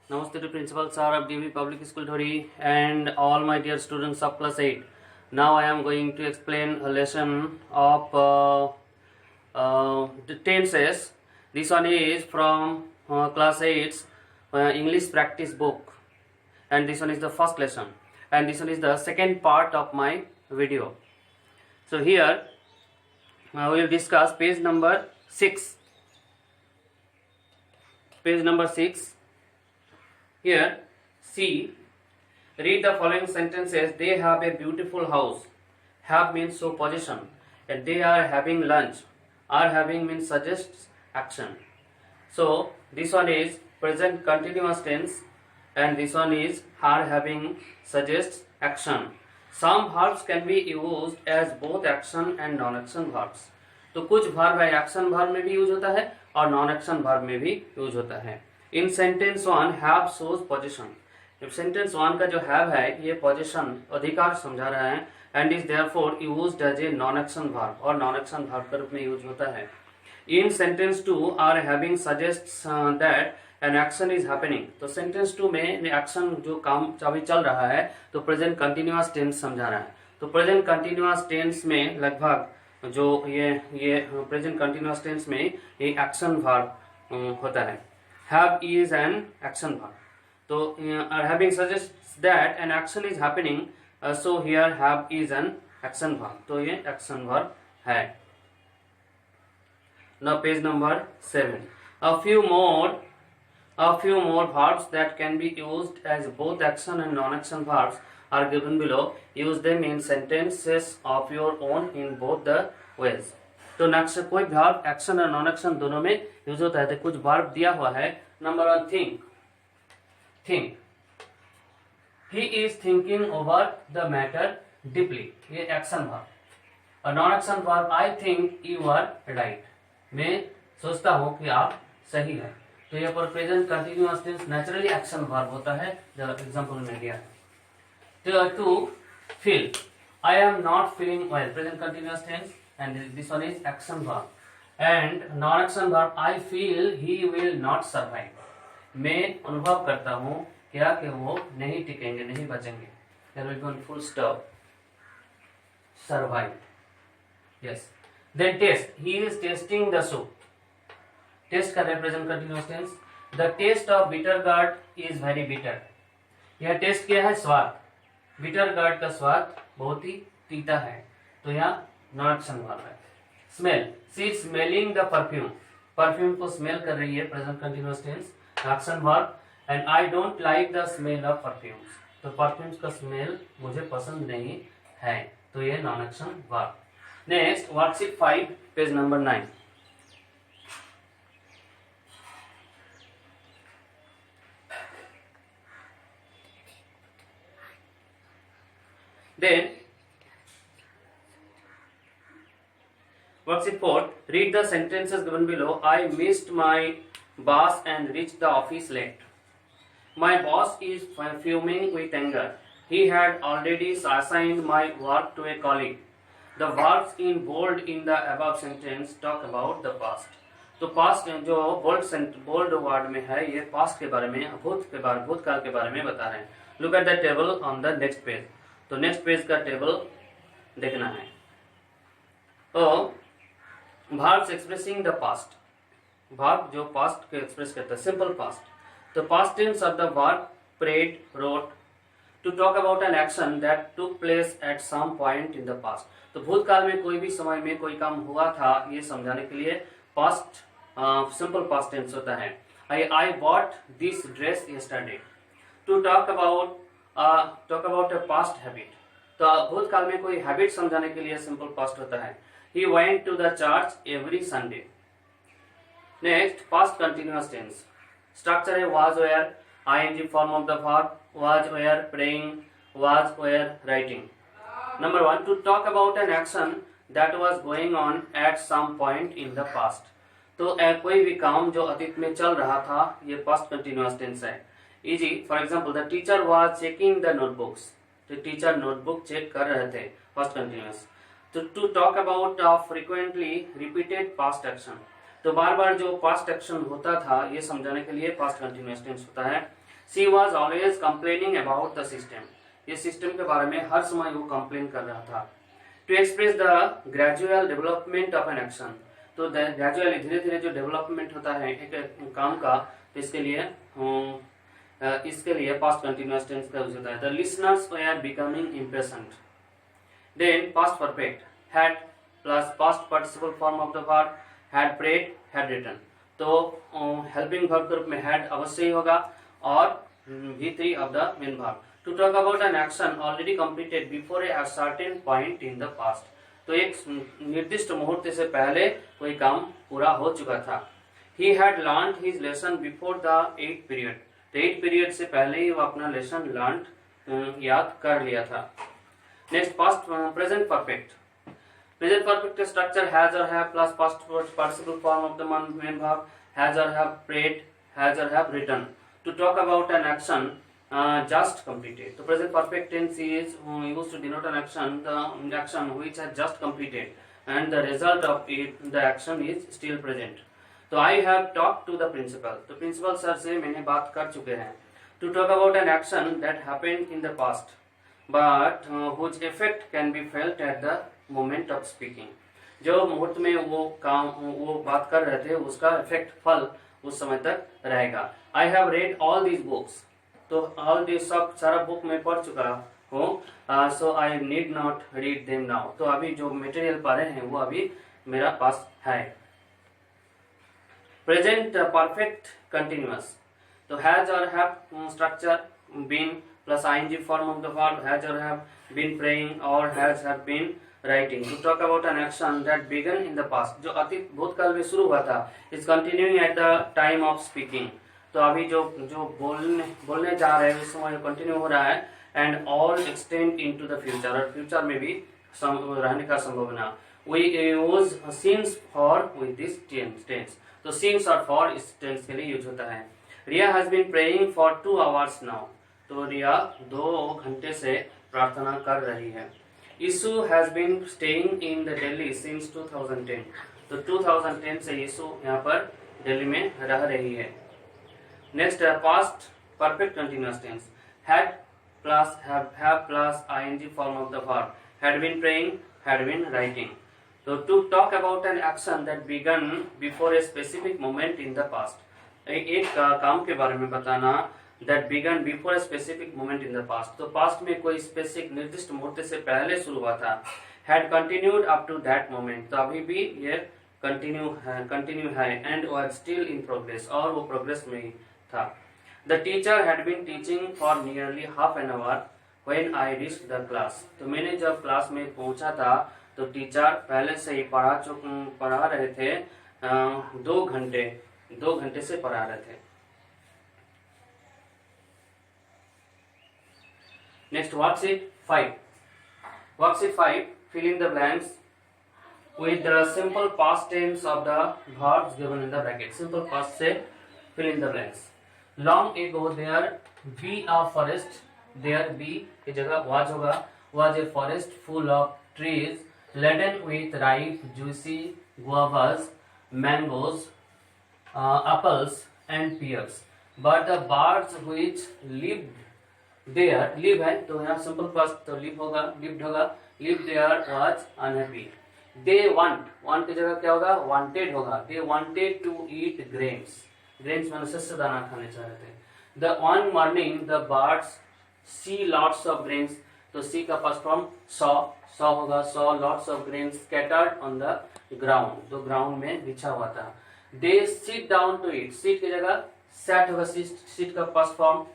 Namaste to Principal Sir of DV Public School Thori and all my dear students of class 8. Now I am going to explain a lesson of the tenses. This one is from class 8's English practice book, and this one is the first lesson, and this one is the second part of my video. So here we will discuss page number 6. Page number 6. Here, see, read the following sentences. They have a beautiful house. Have means show possession. And they are having lunch. Are having means suggests action. So, this one is present continuous tense, and this one is are having suggests action. Some verbs can be used as both action and non-action verbs. तो कुछ verb है action verb में भी use होता है और non action verb में भी यूज होता है. In sentence one have shows position. Sentence one का जो हैव है ये पोजीशन अधिकार समझा रहा है and is therefore used as a non action verb और नॉन एक्शन वर्ब के रूप में यूज होता है. In sentence two are having suggests that an action is happening. तो सेंटेंस टू में एक्शन जो काम अभी चल रहा है तो प्रेजेंट कंटिन्यूअस टेंस समझा रहा है. तो प्रेजेंट कंटिन्यूअस टेंस में लगभग जो ये प्रेजेंट कंटिन्यूअस टेंस में ये एक्शन वर्ब होता है. Have is an action verb. तो having suggests that an action is happening, so here have is an action verb. तो ये एक्शन वर्ब है. Now page number 7. A few more verbs that can be used as both action and non-action verbs are given below. Use them in sentences of your own in both the ways. तो next कोई verb action और non action दोनों में use होता है. तो कुछ verb दिया हुआ है. Number 1 think. He is thinking over the matter deeply. ये एक्शन वर्ब. और non action verb I think you are right. मैं सोचता हूँ कि आप सही है. तो यहाँ पर present continuous tense naturally action verb होता है. जो एग्जांपल में दिया है. To feel. I am not feeling well. Present continuous tense and this one is action verb. And non-action verb I feel he will not survive. मैं अनुभव करता हूँ क्या कि वो नहीं टिकेंगे, नहीं बचेंगे. There will be one full stop. Survive. Yes. Then taste. He is tasting the soup. Taste का represent continuous tense. The taste of bitter gourd is very bitter. यह टेस्ट क्या है? स्वाद. बिटर gourd का स्वाद बहुत ही तीता है. तो यहाँ नॉन एक्शन वर्ब है. Smell. She is smelling the perfume. Perfume को स्मेल कर रही है. Present continuous tense action verb. And I don't like the smell of perfumes. तो परफ्यूम्स का स्मेल मुझे पसंद नहीं है. तो ये non action verb. Next worksheet 5 page number 9. Then worksheet 4. Read the sentences given below. I missed my boss and reached the office late. My boss is fuming with anger. He had already assigned my work to a colleague. The verbs in bold in the above sentence talk about the past. तो past जो bold word में है ये past के बारे में, भूतकाल के बारे में बता रहे हैं. Look at the table on the next page. तो नेक्स्ट पेज का टेबल देखना है. तो verbs expressing the past. verb जो past को express करता है. simple past. तो past tense of the verb prayed, wrote. To talk about an action that took place at some point in the past. तो भूतकाल में कोई भी समय में कोई काम हुआ था ये समझाने के लिए past simple past tense होता है. I bought this dress yesterday. To talk about a past habit. तो भूतकाल में कोई हैबिट समझाने के लिए simple past होता है. He went to the church every Sunday. Next, past continuous tense. Structure है was were, ing form of the verb, was were praying, was were writing. Number 1, to talk about an action that was going on at some point in the past. तो कोई भी काम जो अतीत में चल रहा था ये past continuous tense है. Easy. For example, the teacher was checking the notebooks. तो टीचर नोटबुक चेक कर रहे थे. Past continuous. To talk about frequently repeated past action. तो बार बार जो पास्ट एक्शन होता था ये समझाने के लिए पास्ट कंटिन्यूअस टेंस होता है. She was always complaining about the system. ये सिस्टम के बारे में हर समय वो कंप्लेन कर रहा था. To express the gradual development of an action. तो ग्रेजुअली धीरे धीरे जो डेवलपमेंट होता है एक काम का, तो इसके लिए पास्ट कंटिन्यूअस टेंस का यूज होता है. The listeners were becoming impatient. Then past perfect had plus past participle form of the verb had prayed had written. तो हेल्पिंग वर्ब के रूप में had अवश्य ही होगा और V3 of the main verb. To talk about an action already completed before a certain point in the past. तो एक निर्दिष्ट मुहूर्त से पहले कोई काम पूरा हो चुका था. He had learned his lesson before the 8th period. तो 8th period से पहले ही वो अपना लेसन लर्न याद कर लिया था. Next, past present perfect. Present perfect structure has or have plus past participle form of the main verb has or have prayed, has or have written. To talk about an action just completed. So present perfect tense is used to denote an action, the action which has just completed, and the result of it, the action is still present. So I have talked to the principal. तो principal sir से मैंने बात कर चुके हैं. To talk about an action that happened in the past, but whose effect can be felt at the moment of speaking. जो मुहूर्त में वो बात कर रहे थे उसका इफेक्ट फल उस समय तक रहेगा. I have read all these books. तो ऑल दिस सब सारा बुक में पढ़ चुका हूँ. So I need not read them now. तो अभी जो मटेरियल पढ़े हैं वो अभी मेरा पास है. Present perfect continuous. तो हैज और have structure been plus ING form of the verb has और हैव बीन प्रेइंग और has have been writing. To talk about an action that began in the past. जो अतीत भूतकाल में शुरू हुआ था is continuing at the time of speaking. तो अभी जो बोलने जा रहे हैं उस समय कंटिन्यू हो रहा है. And all extend into the future. और फ्यूचर में भी रहने का संभावना. We use since for with this tense. तो सीन्स और फॉर इस टेंस के लिए यूज होता है. Riya has been praying for 2 hours now. तो रिया 2 घंटे से प्रार्थना कर रही है. Yishu has been staying in the Delhi since 2010. तो 2010 से यीशु यहाँ पर दिल्ली में रह रही है. Next, past perfect continuous tense. Had plus have plus ing form of the verb. Had been praying, had been writing. So to talk about an action that began before a specific moment in the past. एक काम के बारे में बताना that began before a specific moment in the past. तो past में कोई specific निर्दिष्ट मुहूर्त से पहले शुरू हुआ था. Had continued up to that moment. तो अभी भी ये continue है and was still in progress. और वो progress में था. The teacher had been teaching for nearly half an hour when I reached the class. तो मैंने जब क्लास में पहुंचा था तो टीचर पहले से ही पढ़ा रहे थे. 2 घंटे से पढ़ा रहे थे. Next worksheet 5. Worksheet 5 fill in the blanks with the simple past tense of the verbs given in the bracket. Simple past से fill in the blanks. Long ago there be a forest. There be की जगह was होगा. Was a forest full of trees laden with ripe juicy guavas, mangoes, apples and pears. But the birds which lived there, live है तो यहाँ simple past तो lived होगा. Lived there was unhappy. They want की जगह क्या होगा? Wanted होगा. They wanted to eat grains. Grains माने शस्य दाना खाने चाह रहे थे. The one morning the birds see lots of grains. तो see का फर्स्ट फॉर्म saw होगा. saw lots of grains scattered on the ground. तो ground में बिछा हुआ था. They sit down to eat. sit की जगह sat होगा. sit का first form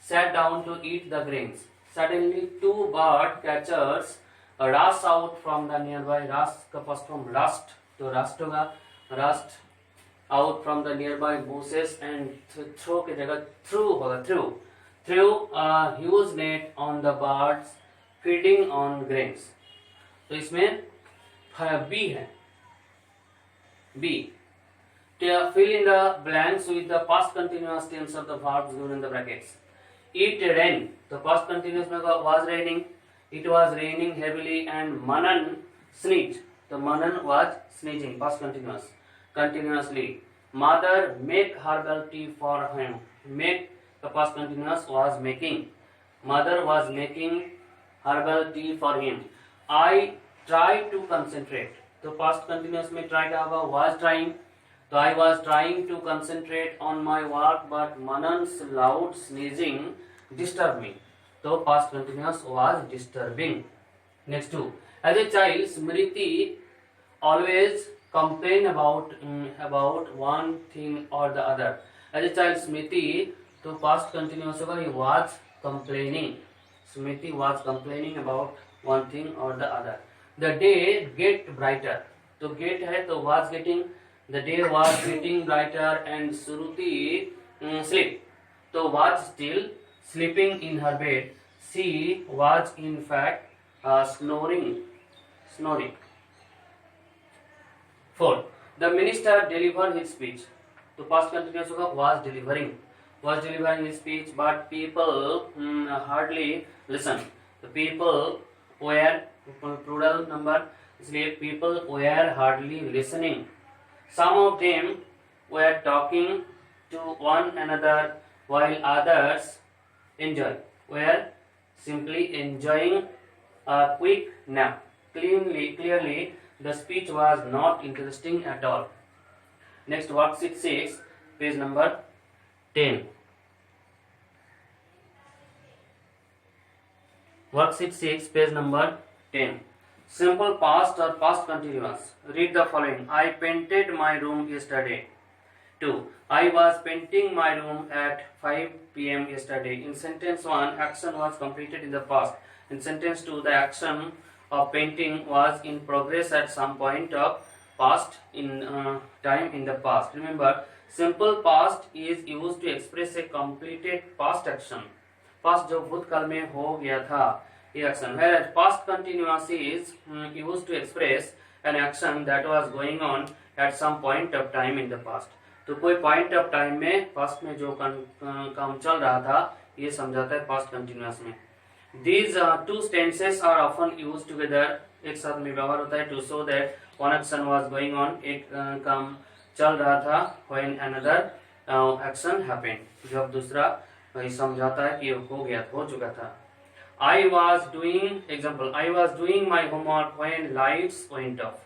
sat down to eat the grains. Suddenly 2 bird catchers rush out from the nearby. rush का फर्स्ट फॉर्म rushed. तो rushed होगा. rushed out from the nearby bushes and throw की जगह threw होगा. threw a huge net on the birds feeding on grains. तो इसमें B है. B. To fill in the blanks with the past continuous tense of the verbs given in the brackets. It rained. तो past continuous में was raining. It was raining heavily and Manan sneezed. तो Manan was sneezing. Past continuous. Continuously. Mother make herbal tea for him. Make The past continuous was making. Mother was making herbal tea for him. I tried to concentrate. तो past continuous में try का होगा was trying. So I was trying to concentrate on my work, but Manan's loud sneezing disturbed me. So past continuous was disturbing. Next two. As a child, Smriti always complained about one thing or the other. As a child, Smriti, तो past continuous होगा he was complaining. Smriti was complaining about one thing or the other. The day get brighter. तो get है तो was getting. The day was getting brighter and Shruti slept. So was still sleeping in her bed. She was in fact snoring. 4. The minister delivered his speech. तो past continuous होगा was delivering his speech, but people hardly listened. The people were plural number, इसलिए people were hardly listening. Some of them were talking to one another while others were simply enjoying a quick nap. Clearly, the speech was not interesting at all. Next, worksheet 6, page number 10. Worksheet 6, page number 10. Simple past or past continuous. Read the following. I painted my room yesterday. 2. I was painting my room at 5 p.m. yesterday. In sentence 1, action was completed in the past. In sentence 2, the action of painting was in progress at some point of past in time in the past. Remember, simple past is used to express a completed past action. Past जो भूतकाल में हो गया था ये action. Whereas past continuous is used to express an action that was going on at some point of time in the past. तो कोई point of time में past में जो काम चल रहा था ये समझाता है past continuous में. These two tenses are often used together. एक साथ में व्यवहार होता है to show that one action was going on. एक काम चल रहा था when another action happened. जब दूसरा वही समझाता है कि हो गया हो चुका था. I was doing my homework when lights went off.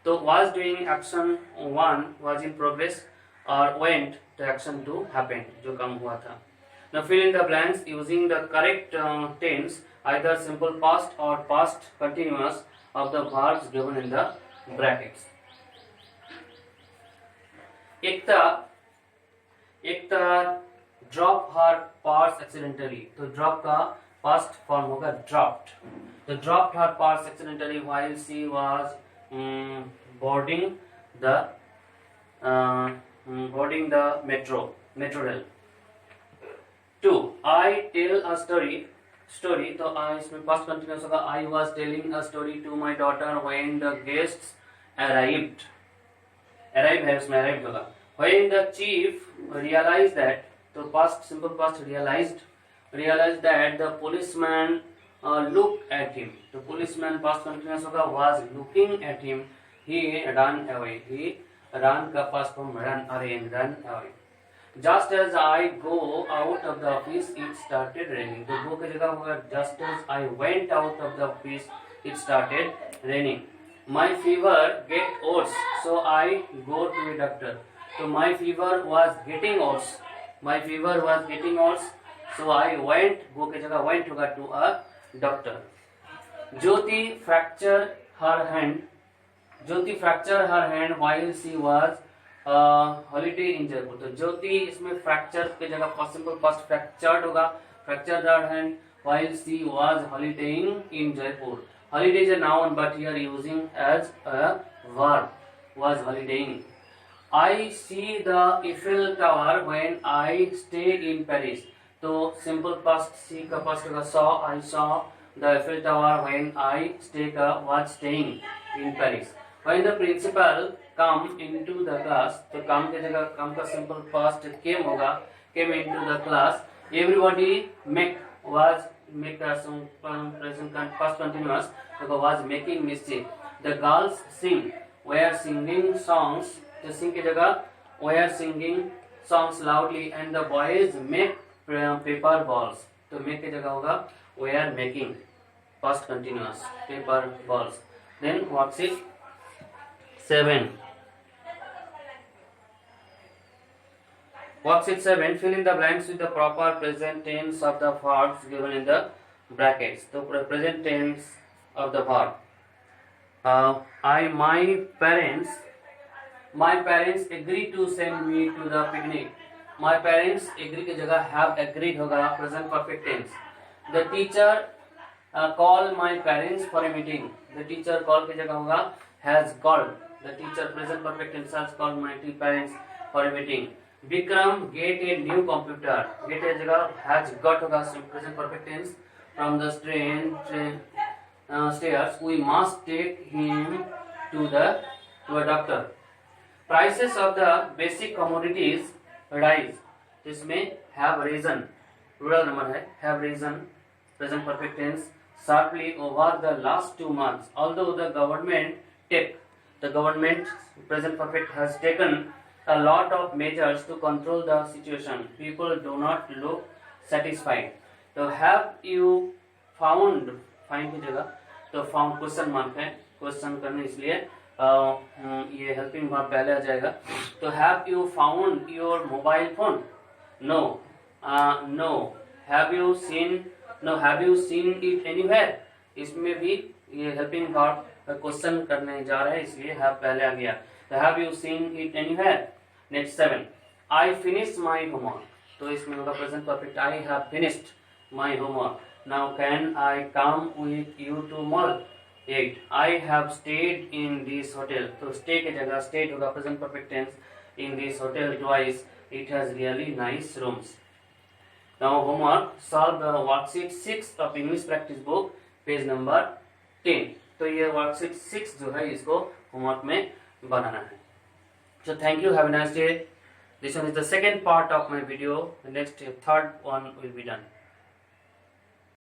So was doing action 1 was in progress or went to action 2 happened जो काम हुआ था. Now fill in the blanks using the correct tense, either simple past or past continuous of the verbs given in the brackets. Ekta drop her purse accidentally. तो drop का past form होगा dropped. So dropped her purse accidentally while she was boarding the metro rail. 2. I tell a story. तो इसमें past continuous होगा. I was telling a story to my daughter when the guests arrived. Arrive है उसमें arrived होगा. When the chief realized that, तो past simple past realized that the policeman looked at him. तो policeman past continuous होगा was looking at him. He ran away. He ran का past form ran away. Just as I go out of the office, it started raining. तो go की जगह होगा just as I went out of the office, it started raining. My fever get worse, so I go to a doctor. So my fever was getting worse. So I went, go की जगह went होगा to a doctor. Jyoti fractured her hand while she was holiday in Jaipur. तो ज्योति इसमें fracture की जगह possible past fractured होगा. Fractured her hand while she was holidaying in Jaipur. Holiday is a noun, but here using as a verb. Was holidaying. I see the Eiffel Tower when I stay in Paris. तो simple past see का past होगा saw. I saw the Eiffel Tower when I was staying in Paris. When the principal come into the class, तो काम की जगह काम का simple past came होगा. Came into the class. Everybody was present past continuous. तो was making mischief. The girls were singing songs. तो sing की जगह were singing songs loudly, and the boys make paper balls, तो make की जगह होगा we are making, past continuous, paper balls. Then worksheet 7, worksheet 7, fill in the blanks with the proper present tense of the verbs given in the brackets. So present tense of the verb, my parents agree to send me to the picnic. My parents agree की जगह have agreed होगा present perfect tense. The teacher call my parents for a meeting. The teacher call की जगह होगा has called. The teacher present perfect tense has called my parents for a meeting. Vikram get a new computer. Get की जगह has got होगा present perfect tense. From the stairs we must take him to a doctor. Prices of the basic commodities rise. इसमें have risen, plural number है, have risen, present perfect tense, sharply over the last 2 months. Although the government present perfect has taken a lot of measures to control the situation, people do not look satisfied. तो have you found, find की जगह तो found question mark है, question करने इसलिए ये helping verb पहले आ जाएगा। तो have you found your mobile phone? No. No. Have you seen it anywhere? इसमें भी ये हेल्पिंग वर्ब क्वेश्चन करने जा रहा है इसलिए हैव पहले आ गया। तो have you seen it anywhere? Next 7, I finish my homework, तो इसमें होगा present perfect, I have finished my homework. Now can I come with you to mall? 8, I have stayed in this hotel. तो stay की जगह stayed होगा present perfect tense. In this hotel twice. It has really nice rooms. Now homework, solve the worksheet 6 of English practice book, page number 10. तो ये worksheet 6 जो है इसको homework में बनाना है. So thank you, have a nice day. This one is the second part of my video. The next third one will be done.